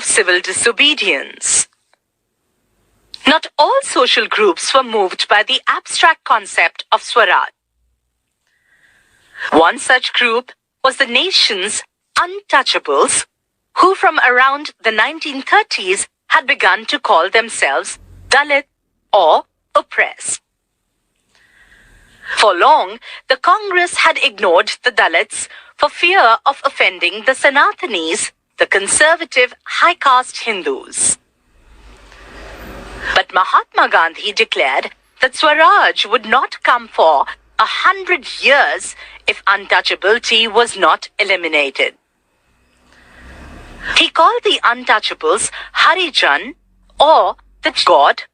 of civil disobedience. Not all social groups were moved by the abstract concept of Swaraj. One such group was the nation's untouchables, who from around the 1930s had begun to call themselves Dalit or oppressed. For long, the Congress had ignored the Dalits for fear of offending the Sanatanis, the conservative high caste Hindus. But Mahatma Gandhi declared that Swaraj would not come for 100 years if untouchability was not eliminated. He called the untouchables Harijan or the God,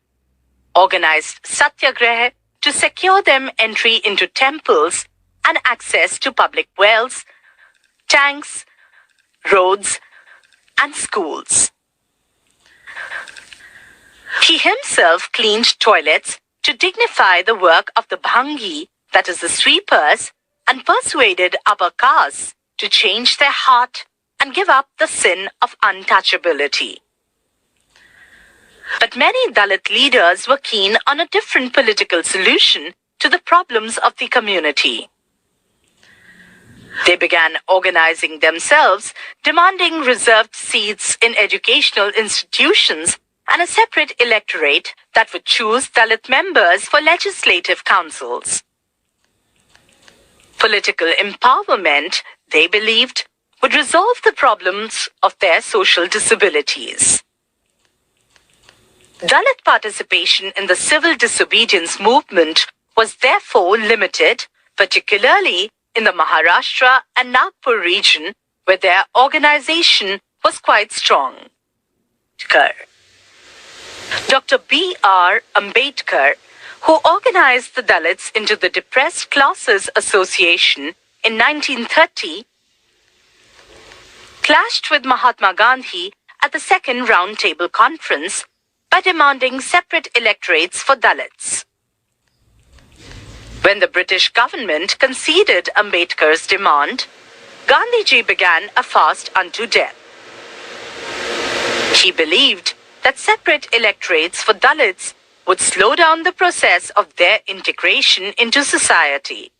organized satyagraha to secure them entry into temples and access to public wells, tanks, roads, and schools. He himself cleaned toilets to dignify the work of the Bhangi, that is the sweepers, and persuaded upper castes to change their heart and give up the sin of untouchability. But many Dalit leaders were keen on a different political solution to the problems of the community. They began organizing themselves, demanding reserved seats in educational institutions and a separate electorate that would choose Dalit members for legislative councils. Political empowerment, they believed, would resolve the problems of their social disabilities. Dalit participation in the civil disobedience movement was therefore limited, particularly in the Maharashtra and Nagpur region, where their organization was quite strong. Dr. B.R. Ambedkar, who organized the Dalits into the Depressed Classes Association in 1930, clashed with Mahatma Gandhi at the Second Round Table Conference by demanding separate electorates for Dalits. When the British government conceded Ambedkar's demand, Gandhiji began a fast unto death. He believed that separate electorates for Dalits would slow down the process of their integration into society.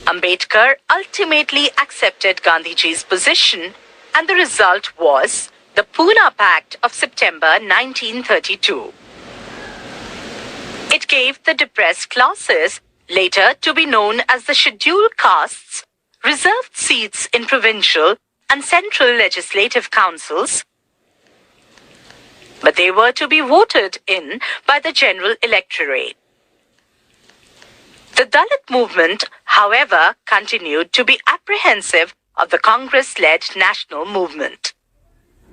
Ambedkar ultimately accepted Gandhiji's position, and the result was the Pune Pact of September 1932. It gave the depressed classes, later to be known as the scheduled castes, reserved seats in provincial and central legislative councils, but they were to be voted in by the general electorate. The Dalit movement, however, continued to be apprehensive of the Congress-led national movement.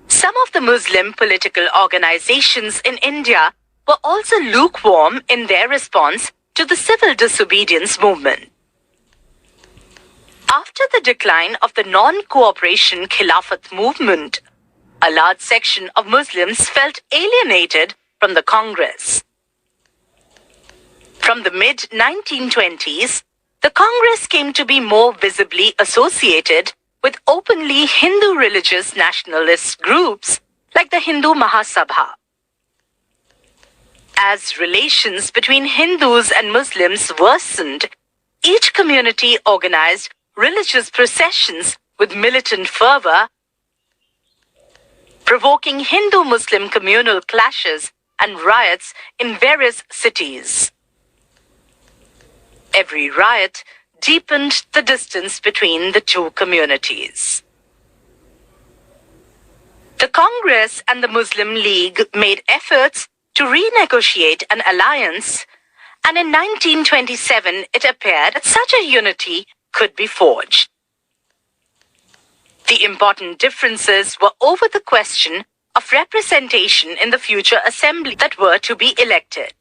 Some of the Muslim political organizations in India were also lukewarm in their response to the civil disobedience movement. After the decline of the non-cooperation Khilafat movement, a large section of Muslims felt alienated from the Congress. From the mid-1920s, the Congress came to be more visibly associated with openly Hindu religious nationalist groups like the Hindu Mahasabha. As relations between Hindus and Muslims worsened, each community organized religious processions with militant fervor, provoking Hindu-Muslim communal clashes and riots in various cities. Every riot deepened the distance between the two communities. The Congress and the Muslim League made efforts to renegotiate an alliance, and in 1927 it appeared that such a unity could be forged. The important differences were over the question of representation in the future assembly that were to be elected.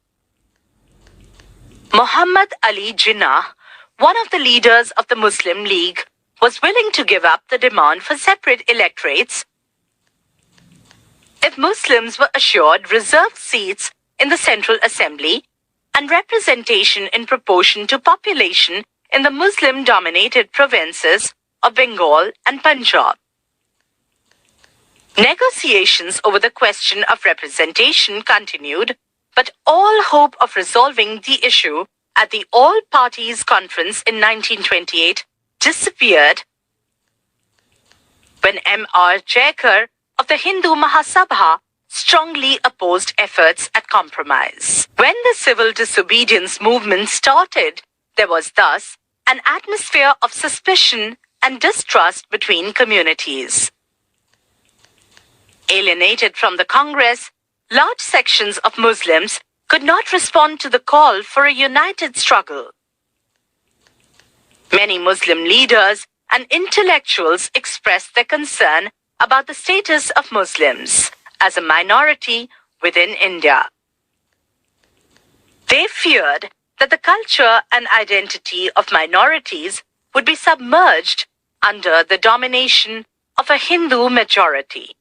Muhammad Ali Jinnah, one of the leaders of the Muslim League, was willing to give up the demand for separate electorates if Muslims were assured reserved seats in the Central Assembly and representation in proportion to population in the Muslim-dominated provinces of Bengal and Punjab. Negotiations over the question of representation continued, but all hope of resolving the issue at the All Parties Conference in 1928 disappeared when M.R. Jayakar of the Hindu Mahasabha strongly opposed efforts at compromise. When the civil disobedience movement started, there was thus an atmosphere of suspicion and distrust between communities. Alienated from the Congress, large sections of Muslims could not respond to the call for a united struggle. Many Muslim leaders and intellectuals expressed their concern about the status of Muslims as a minority within India. They feared that the culture and identity of minorities would be submerged under the domination of a Hindu majority.